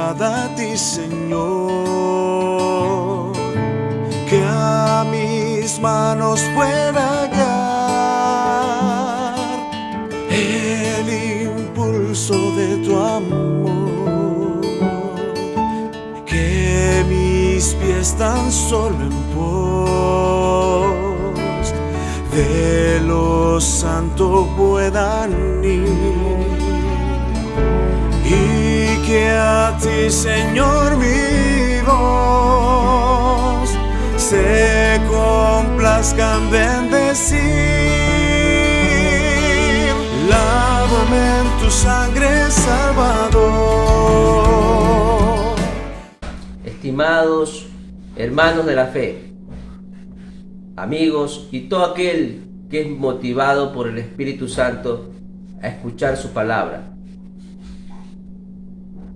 agrada a ti, Señor, que a mis manos pueda hallar el impulso de tu amor, que mis pies tan solo en pos de lo santo puedan ir, y que a ti, Señor, mi voz se complazca en bendecir. Lávame en tu sangre, Salvador. Estimados hermanos de la fe, amigos y todo aquel que es motivado por el Espíritu Santo a escuchar su palabra,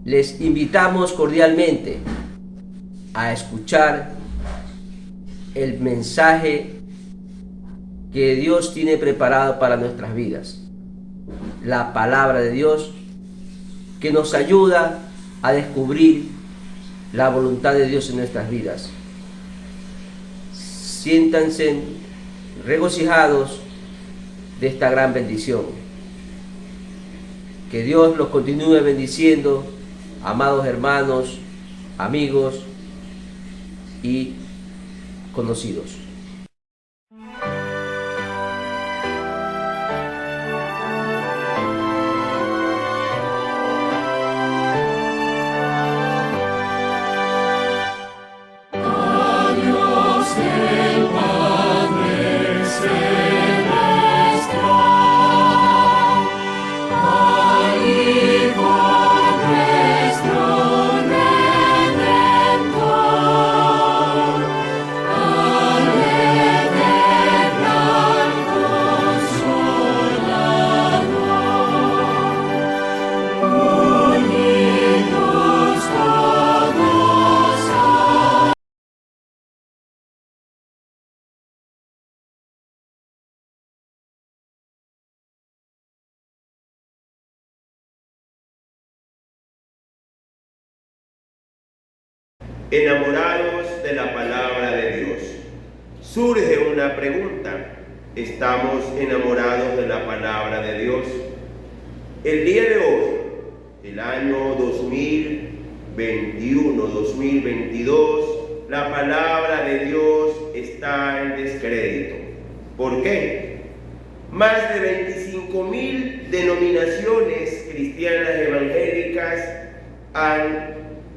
les invitamos cordialmente a escuchar el mensaje que Dios tiene preparado para nuestras vidas. La palabra de Dios que nos ayuda a descubrir la voluntad de Dios en nuestras vidas. Siéntanse regocijados de esta gran bendición. Que Dios los continúe bendiciendo, amados hermanos, amigos y conocidos. Enamorados de la palabra de Dios. Surge una pregunta: ¿estamos enamorados de la palabra de Dios? El día de hoy, el año 2021-2022, la palabra de Dios está en descrédito. ¿Por qué? Más de 25,000 denominaciones cristianas evangélicas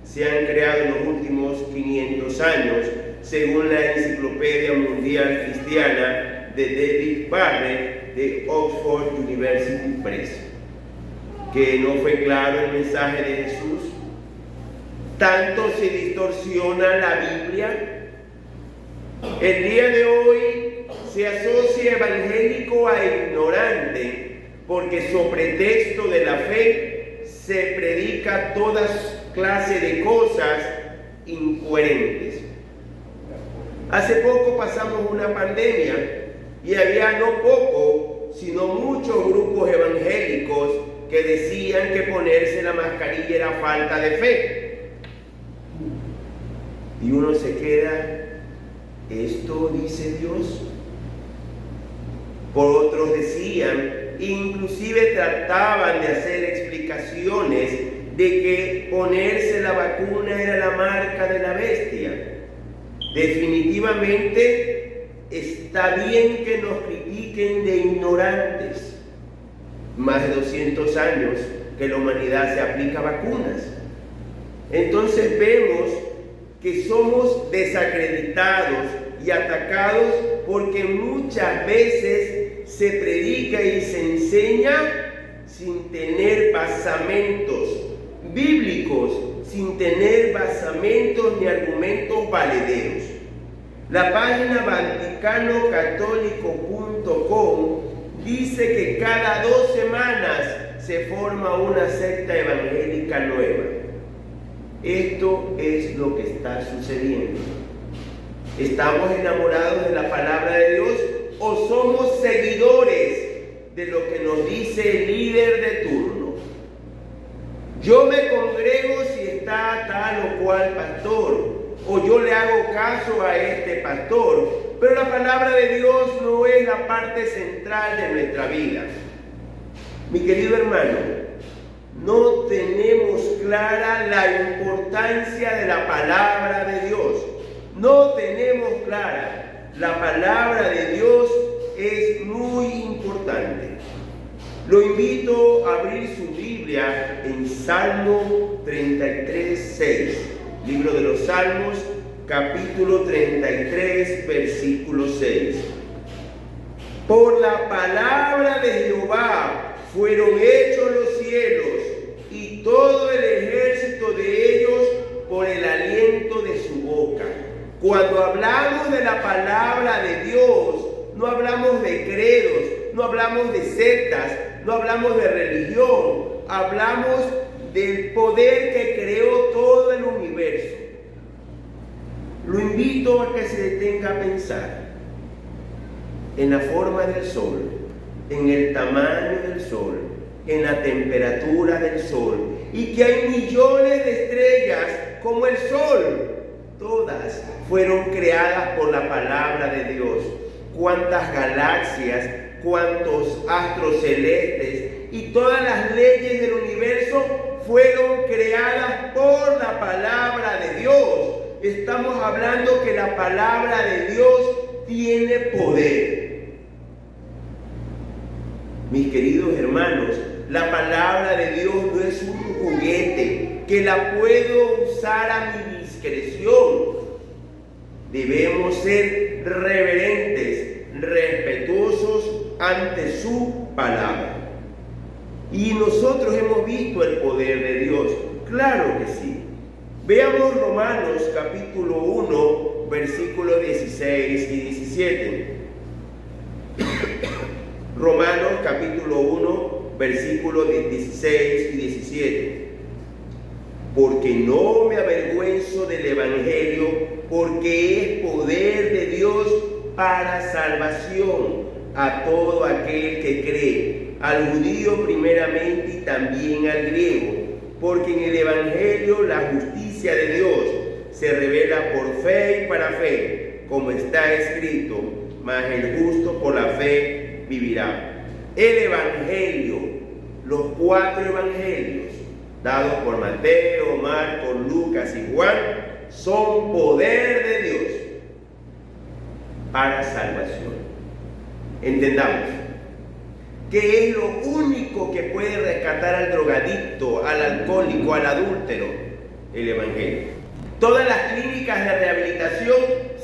se han creado en los últimos 500 años, según la Enciclopedia Mundial Cristiana de David Barrett de Oxford University Press. ¿Que no fue claro el mensaje de Jesús? ¿Tanto se distorsiona la Biblia? El día de hoy se asocia evangélico a ignorante, porque sobre pretexto de la fe se predica todas clase de cosas incoherentes. Hace poco pasamos una pandemia y había no poco, sino muchos grupos evangélicos que decían que ponerse la mascarilla era falta de fe. Y uno se queda, ¿esto dice Dios? Por otros decían, inclusive trataban de hacer explicaciones de que ponerse la vacuna era la marca de la bestia. Definitivamente está bien que nos critiquen de ignorantes. Más de 200 años que la humanidad se aplica vacunas. Entonces vemos que somos desacreditados y atacados porque muchas veces se predica y se enseña sin tener basamentos bíblicos, sin tener basamentos ni argumentos valederos. La página vaticanocatólico.com dice que cada 2 semanas se forma una secta evangélica nueva. Esto es lo que está sucediendo. ¿Estamos enamorados de la palabra de Dios o somos seguidores de lo que nos dice el líder de turno? Yo me congrego si está tal o cual pastor, o yo le hago caso a este pastor, pero la palabra de Dios no es la parte central de nuestra vida. Mi querido hermano, no tenemos clara la importancia de la palabra de Dios. No tenemos clara. La palabra de Dios es muy importante. Lo invito a abrir su Biblia en Salmo 33:6, libro de los Salmos, capítulo 33, versículo 6. Por la palabra de Jehová fueron hechos los cielos, y todo el ejército de ellos por el aliento de su boca. Cuando hablamos de la palabra de Dios, no hablamos de credos, no hablamos de sectas, no hablamos de religión, hablamos del poder que creó todo el universo. Lo invito a que se detenga a pensar en la forma del sol, en el tamaño del sol, en la temperatura del sol, y que hay millones de estrellas como el sol. Todas fueron creadas por la palabra de Dios. Cuántas galaxias, cuántos astros celestes y todas las leyes del universo fueron creadas por la palabra de Dios. Estamos hablando que la palabra de Dios tiene poder. Mis queridos hermanos, la palabra de Dios no es un juguete que la puedo usar a mi discreción. Debemos ser reverentes, respetuosos ante su palabra. Y nosotros hemos visto el poder de Dios. Claro que sí. Veamos Romanos capítulo 1, versículos 16 y 17. Romanos capítulo 1, versículos 16 y 17. Porque no me avergüenzo del evangelio, porque es poder de Dios para salvación a todo aquel que cree, al judío primeramente y también al griego, porque en el evangelio la justicia de Dios se revela por fe y para fe, como está escrito, mas el justo por la fe vivirá. El evangelio, los 4 evangelios dados por Mateo, Marcos, Lucas y Juan, son poder de Dios para salvación. Entendamos que es lo único que puede rescatar al drogadicto, al alcohólico, al adúltero, el evangelio. Todas las clínicas de rehabilitación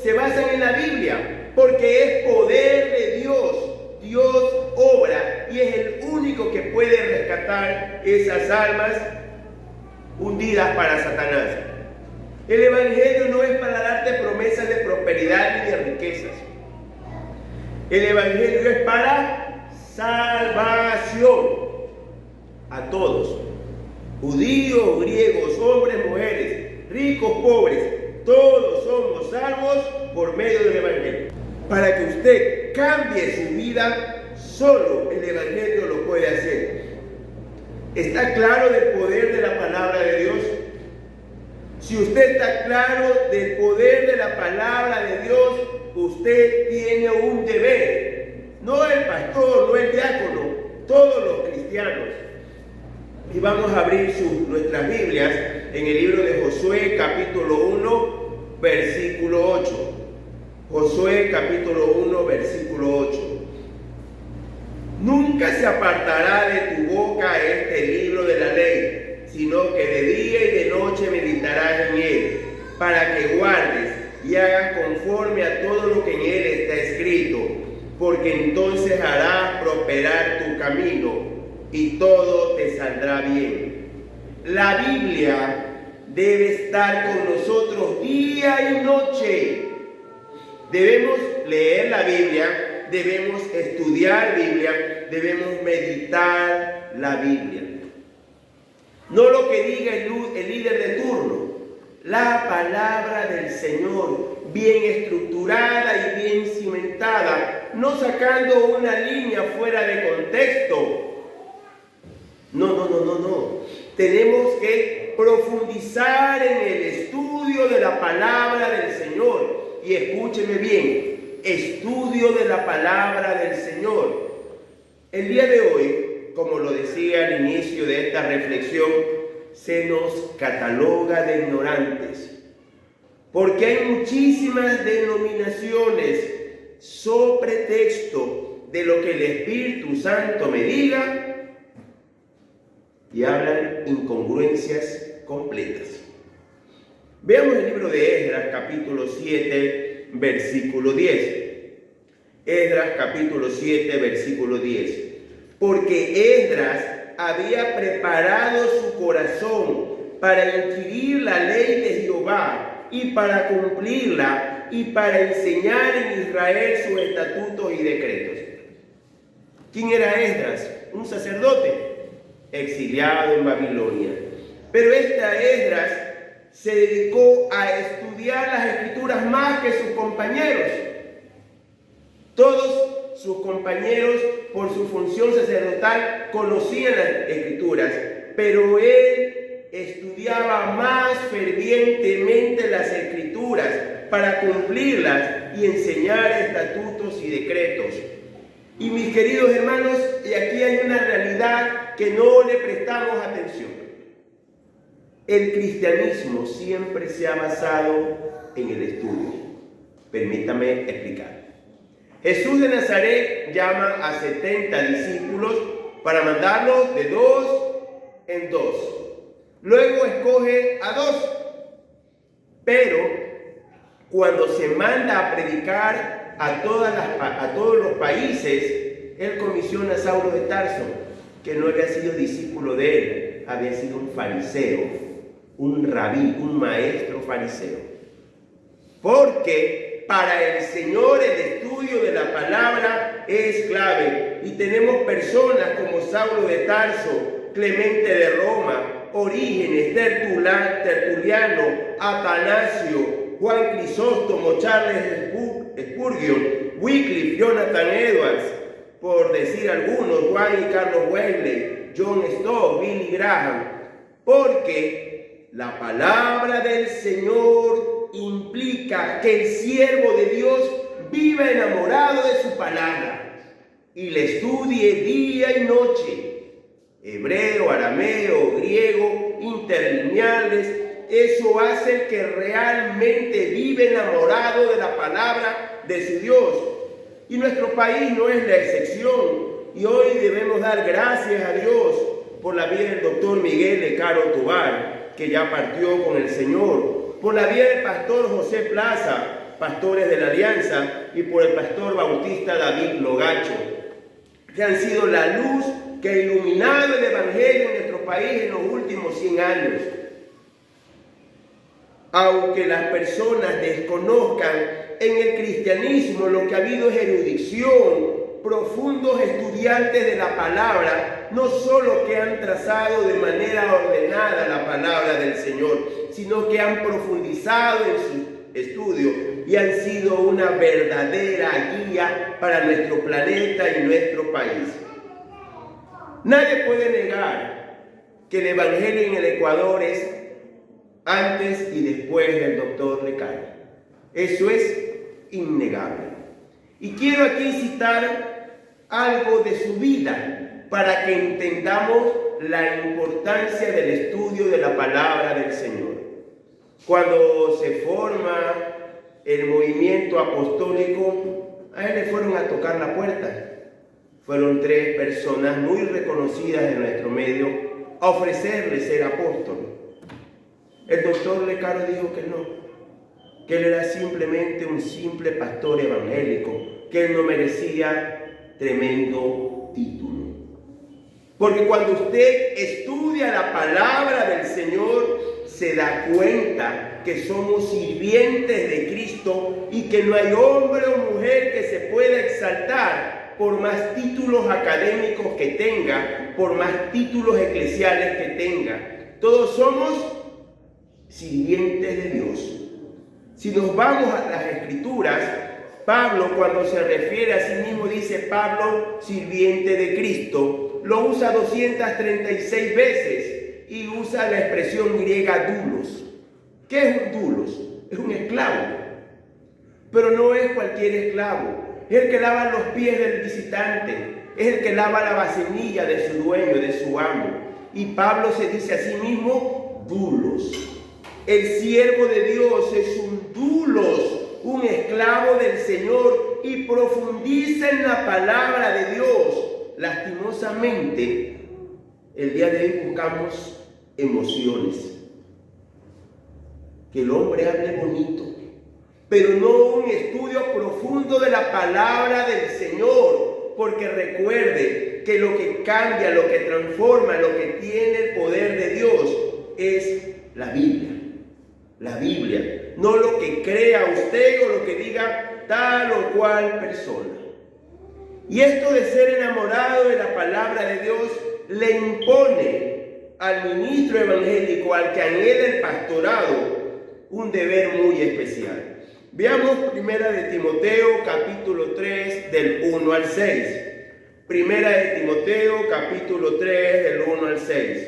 se basan en la Biblia, porque es poder de Dios. Dios obra y es el único que puede rescatar esas almas hundidas para Satanás. El evangelio no es para darte promesas de prosperidad ni de riquezas. El evangelio es para salvación a todos, judíos, griegos, hombres, mujeres, ricos, pobres, todos somos salvos por medio del evangelio. Para que usted cambie su vida, solo el evangelio lo puede hacer. ¿Está claro del poder de la palabra de Dios? Si usted está claro del poder de la palabra de Dios, usted tiene un deber. No el pastor, no el diácono, todos los cristianos. Y vamos a abrir nuestras Biblias en el libro de Josué, capítulo 1, versículo 8. Josué, capítulo 1, versículo 8. Nunca se apartará de tu boca este libro de la ley, sino que de día y de noche meditarás en él, para que guardes y hagas conforme a todo lo que en él está escrito, porque entonces harás prosperar tu camino y todo te saldrá bien. La Biblia debe estar con nosotros día y noche. Debemos leer la Biblia, debemos estudiar Biblia, debemos meditar la Biblia. No lo que diga el líder de turno, la palabra del Señor, bien estructurada y bien cimentada, no sacando una línea fuera de contexto. No. tenemos que profundizar en el estudio de la palabra del Señor. Y escúcheme bien, estudio de la palabra del Señor. El día de hoy, como lo decía al inicio de esta reflexión, se nos cataloga de ignorantes, porque hay muchísimas denominaciones sobre texto de lo que el Espíritu Santo me diga y hablan incongruencias completas. Veamos el libro de Esdras, capítulo 7, versículo 10. Esdras, capítulo 7, versículo 10. Porque Esdras había preparado su corazón para inquirir la ley de Jehová y para cumplirla y para enseñar en Israel sus estatutos y decretos. ¿Quién era Esdras? Un sacerdote exiliado en Babilonia. Pero Esdras se dedicó a estudiar las escrituras más que sus compañeros. Todos sus compañeros, por su función sacerdotal, conocían las escrituras, pero él estudiaba más fervientemente las escrituras para cumplirlas y enseñar estatutos y decretos. Y mis queridos hermanos, y aquí hay una realidad que no le prestamos atención. El cristianismo siempre se ha basado en el estudio. Permítame explicar. Jesús de Nazaret llama a 70 discípulos para mandarlos de 2 en 2. Luego escoge a 2. Pero cuando se manda a predicar a todos los países, él comisiona a Saulo de Tarso, que no había sido discípulo de él, había sido un fariseo, un rabí, un maestro fariseo. Porque para el Señor el estudio de la palabra es clave. Y tenemos personas como Saulo de Tarso, Clemente de Roma, Orígenes, Tertuliano, Atanasio, Juan Crisóstomo, Charles Spurgeon, Wycliffe, Jonathan Edwards, por decir algunos, Juan y Carlos Wesley, John Stott, Billy Graham. Porque la palabra del Señor implica que el siervo de Dios viva enamorado de su palabra y le estudie día y noche. Hebreo, arameo, griego, interlineales. Eso hace que realmente vive enamorado de la palabra de su Dios. Y nuestro país no es la excepción. Y hoy debemos dar gracias a Dios por la vida del doctor Miguel de Caro Tobar, que ya partió con el Señor, por la vida del pastor José Plaza, pastores de la Alianza, y por el pastor bautista David Logacho, que han sido la luz que ha iluminado el Evangelio en nuestro país en los últimos 100 años. Aunque las personas desconozcan, en el cristianismo lo que ha habido es erudición, profundos estudiantes de la palabra, no solo que han trazado de manera ordenada la palabra del Señor, sino que han profundizado en su estudio y han sido una verdadera guía para nuestro planeta y nuestro país. Nadie puede negar que el Evangelio en el Ecuador es antes y después del doctor Lecaros. Eso es innegable. Y quiero aquí citar algo de su vida para que entendamos la importancia del estudio de la palabra del Señor. Cuando se forma el movimiento apostólico, a él le fueron a tocar la puerta. Fueron 3 personas muy reconocidas en nuestro medio a ofrecerle ser apóstol. El doctor Lecaros dijo que no, que él era simplemente un simple pastor evangélico, que él no merecía tremendo título. Porque cuando usted estudia la palabra del Señor, se da cuenta que somos sirvientes de Cristo y que no hay hombre o mujer que se pueda exaltar por más títulos académicos que tenga, por más títulos eclesiales que tenga. Todos somos sirvientes de Dios. Si nos vamos a las Escrituras, Pablo, cuando se refiere a sí mismo, dice Pablo, sirviente de Cristo, lo usa 236 veces y usa la expresión griega doulos. ¿Qué es un doulos? Es un esclavo, pero no es cualquier esclavo. Es el que lava los pies del visitante, es el que lava la vasenilla de su dueño, de su amo. Y Pablo se dice a sí mismo doulos. El siervo de Dios es un doulos, un esclavo del Señor, y profundiza en la palabra de Dios. Lastimosamente, el día de hoy buscamos emociones. Que el hombre hable bonito, pero no un estudio profundo de la palabra del Señor, porque recuerde que lo que cambia, lo que transforma, lo que tiene el poder de Dios es la Biblia. La Biblia, no lo que crea usted o lo que diga tal o cual persona. Y esto de ser enamorado de la palabra de Dios le impone al ministro evangélico, al que anhela el pastorado, un deber muy especial. Veamos Primera de Timoteo, capítulo 3, del 1 al 6. Primera de Timoteo, capítulo 3, del 1 al 6.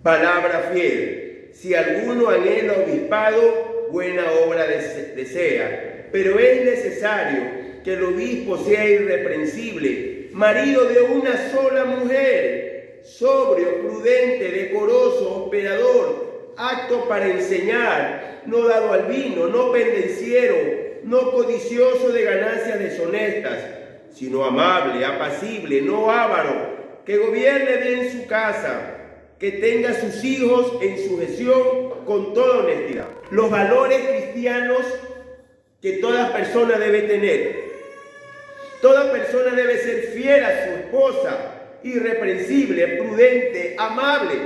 Palabra fiel. Si alguno anhela obispado, buena obra desea. Pero es necesario que el obispo sea irreprensible, marido de una sola mujer, sobrio, prudente, decoroso, hospedador, apto para enseñar, no dado al vino, no pendenciero, no codicioso de ganancias deshonestas, sino amable, apacible, no avaro, que gobierne bien su casa, que tenga a sus hijos en sujeción con toda honestidad. Los valores cristianos que toda persona debe tener. Toda persona debe ser fiel a su esposa, irreprensible, prudente, amable.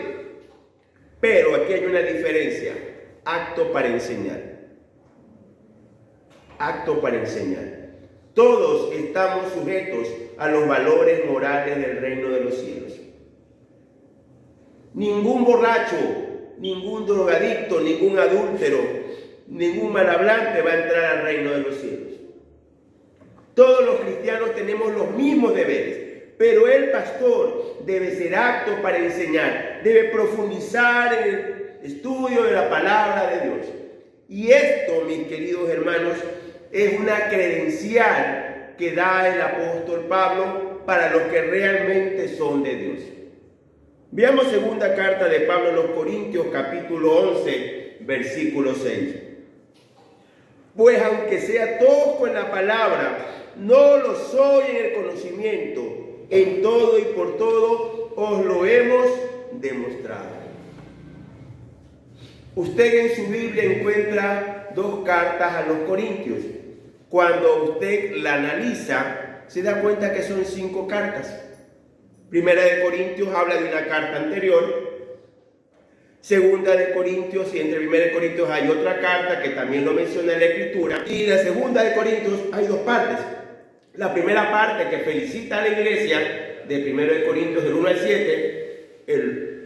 Pero aquí hay una diferencia. Acto para enseñar. Acto para enseñar. Todos estamos sujetos a los valores morales del reino de los cielos. Ningún borracho, ningún drogadicto, ningún adúltero, ningún malhablante va a entrar al reino de los cielos. Todos los cristianos tenemos los mismos deberes. Pero el pastor debe ser apto para enseñar, debe profundizar en el estudio de la palabra de Dios. Y esto, mis queridos hermanos, es una credencial que da el apóstol Pablo para los que realmente son de Dios. Veamos segunda carta de Pablo a los Corintios, capítulo 11, versículo 6. Pues aunque sea tosco en la palabra, no lo soy en el conocimiento. En todo y por todo os lo hemos demostrado. Usted en su Biblia encuentra 2 cartas a los Corintios. Cuando usted la analiza, se da cuenta que son 5 cartas. Primera de Corintios habla de una carta anterior. Segunda de Corintios, y entre Primera de Corintios hay otra carta que también lo menciona en la Escritura. Y en la Segunda de Corintios hay 2 partes. La primera parte que felicita a la iglesia, de 1 de Corintios del 1 al 7,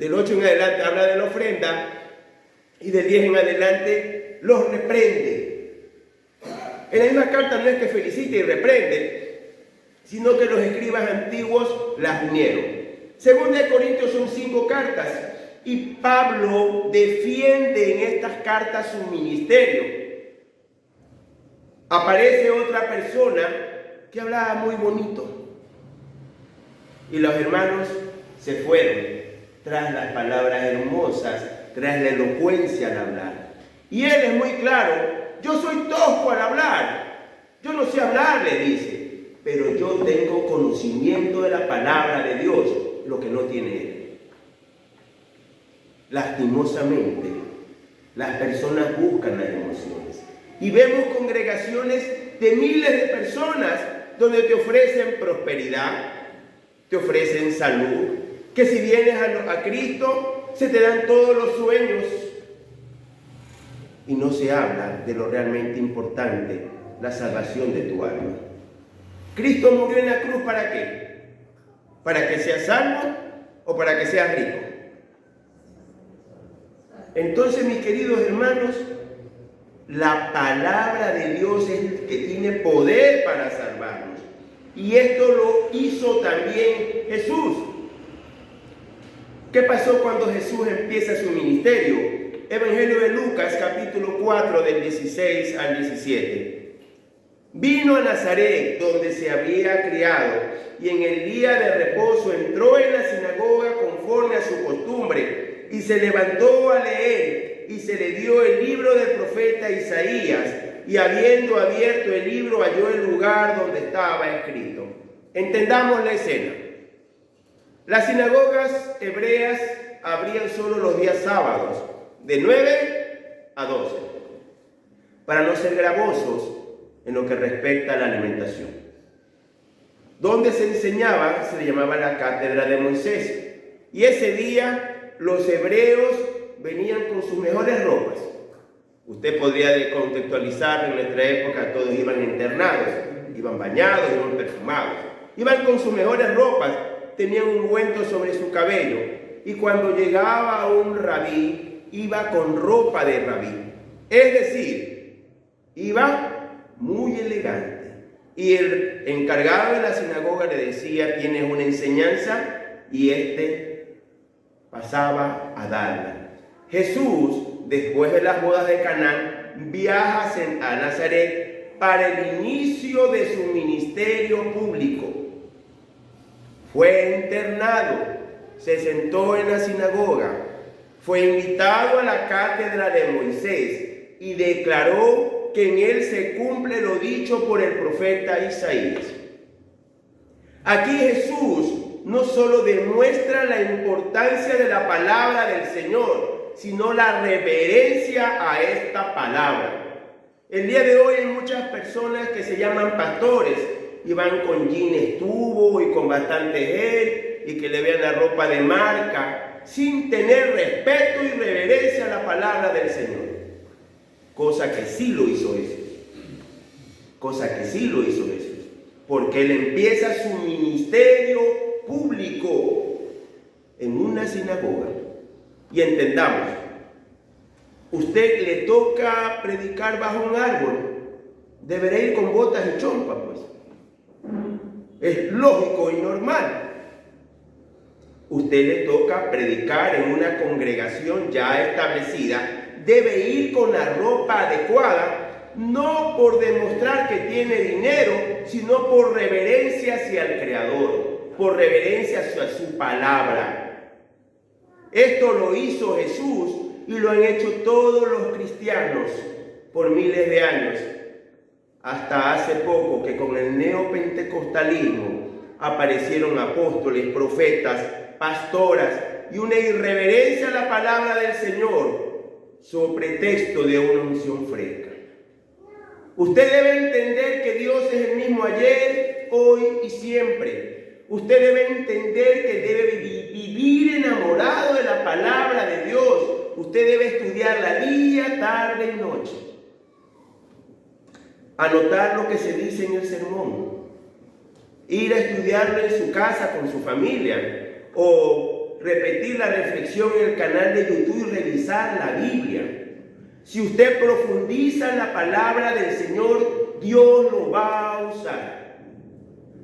del 8 en adelante habla de la ofrenda, y del 10 en adelante los reprende. En la misma carta no es que felicite y reprende, sino que los escribas antiguos las unieron. Segunda de Corintios son 5 cartas, y Pablo defiende en estas cartas su ministerio. Aparece otra persona que hablaba muy bonito, y los hermanos se fueron tras las palabras hermosas, tras la elocuencia al hablar. Y él es muy claro: yo soy tosco al hablar, yo no sé hablar, le dice, pero yo tengo conocimiento de la palabra de Dios, lo que no tiene él. Lastimosamente, las personas buscan las emociones, y vemos congregaciones de miles de personas donde te ofrecen prosperidad, te ofrecen salud, que si vienes a Cristo se te dan todos los sueños, y no se habla de lo realmente importante, la salvación de tu alma. Cristo murió en la cruz, ¿para qué? ¿Para que seas salvo o para que seas rico? Entonces, mis queridos hermanos, la palabra de Dios es el que tiene poder para salvarnos. Y esto lo hizo también Jesús. ¿Qué pasó cuando Jesús empieza su ministerio? Evangelio de Lucas, capítulo 4, del 16 al 17. Vino a Nazaret, donde se había criado, y en el día de reposo entró en la sinagoga conforme a su costumbre, y se levantó a leer, y se le dio el libro del profeta Isaías, y habiendo abierto el libro halló el lugar donde estaba escrito. Entendamos la escena. Las sinagogas hebreas abrían solo los días sábados, de 9 a 12, para no ser gravosos en lo que respecta a la alimentación. Donde se enseñaba se le llamaba la cátedra de Moisés, y ese día los hebreos venían con sus mejores ropas. Usted podría contextualizar, en nuestra época todos iban internados, iban bañados, iban perfumados, iban con sus mejores ropas, tenían un ungüento sobre su cabello, y cuando llegaba un rabí, iba con ropa de rabí, es decir, iba muy elegante. Y el encargado de la sinagoga le decía: tienes una enseñanza, y pasaba a darla. Jesús, después de las bodas de Caná, viaja a Nazaret para el inicio de su ministerio público. Fue internado, se sentó en la sinagoga, fue invitado a la cátedra de Moisés y declaró que en él se cumple lo dicho por el profeta Isaías. Aquí Jesús no solo demuestra la importancia de la palabra del Señor, sino la reverencia a esta palabra. El día de hoy hay muchas personas que se llaman pastores y van con jeans tubo y con bastante gel y que le vean la ropa de marca sin tener respeto y reverencia a la palabra del Señor. Cosa que sí lo hizo Jesús. Porque Él empieza su ministerio público en una sinagoga. Y entendamos, usted le toca predicar bajo un árbol, deberá ir con botas y chompa, pues. Es lógico y normal. Usted le toca predicar en una congregación ya establecida, debe ir con la ropa adecuada, no por demostrar que tiene dinero, sino por reverencia hacia el Creador, por reverencia hacia su palabra. Esto lo hizo Jesús y lo han hecho todos los cristianos por miles de años, hasta hace poco que con el neopentecostalismo aparecieron apóstoles, profetas, pastoras y una irreverencia a la palabra del Señor sobre pretexto de una unción fresca. Usted debe entender que Dios es el mismo ayer, hoy y siempre. Usted debe entender que debe vivir enamorado de la palabra de Dios. Usted debe estudiarla día, tarde y noche. Anotar lo que se dice en el sermón. Ir a estudiarlo en su casa con su familia. O repetir la reflexión en el canal de YouTube y revisar la Biblia. Si usted profundiza en la palabra del Señor, Dios lo va a usar.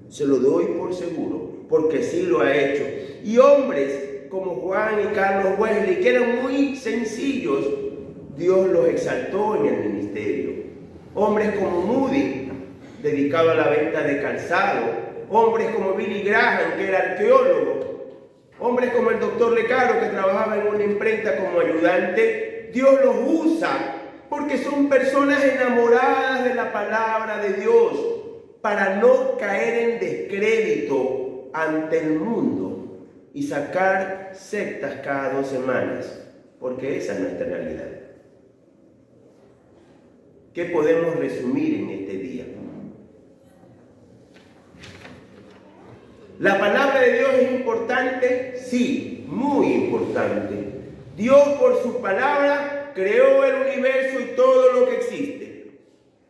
Se lo doy por seguro, porque sí lo ha hecho. Y hombres como Juan y Carlos Wesley, que eran muy sencillos, Dios los exaltó en el ministerio. Hombres como Moody, dedicado a la venta de calzado. Hombres como Billy Graham, que era arqueólogo. Hombres como el doctor Lecaro, que trabajaba en una imprenta como ayudante. Dios los usa porque son personas enamoradas de la palabra de Dios, para no caer en descrédito ante el mundo y sacar sectas cada 2 semanas, porque esa es nuestra realidad. ¿Qué podemos resumir en este día? ¿La palabra de Dios es importante? Sí, muy importante. Dios por su palabra creó el universo y todo lo que existe.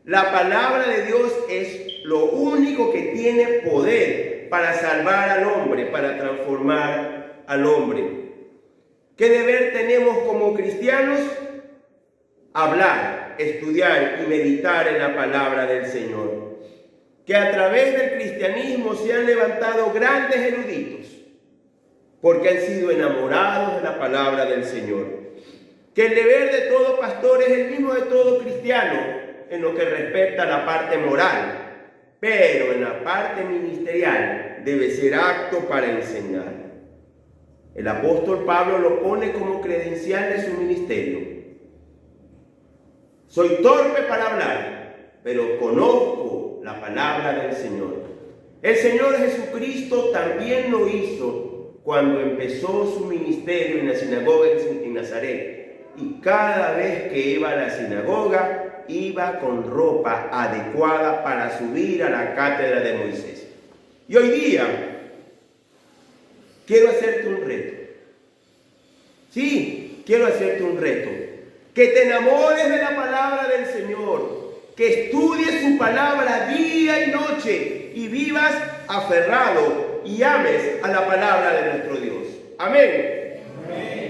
La palabra de Dios es lo único que tiene poder para salvar al hombre, para transformar al hombre. ¿Qué deber tenemos como cristianos? Hablar, estudiar y meditar en la palabra del Señor. Que a través del cristianismo se han levantado grandes eruditos, porque han sido enamorados de la palabra del Señor. Que el deber de todo pastor es el mismo de todo cristiano en lo que respecta a la parte moral, pero en la parte ministerial debe ser apto para enseñar. El apóstol Pablo lo pone como credencial de su ministerio. Soy torpe para hablar, pero conozco la palabra del Señor. El Señor Jesucristo también lo hizo cuando empezó su ministerio en la sinagoga en Nazaret. Y cada vez que iba a la sinagoga, iba con ropa adecuada para subir a la cátedra de Moisés. Y hoy día, quiero hacerte un reto. Sí, quiero hacerte un reto. Que te enamores de la palabra del Señor. Que estudies su palabra día y noche y vivas aferrado y ames a la palabra de nuestro Dios. Amén. Amén.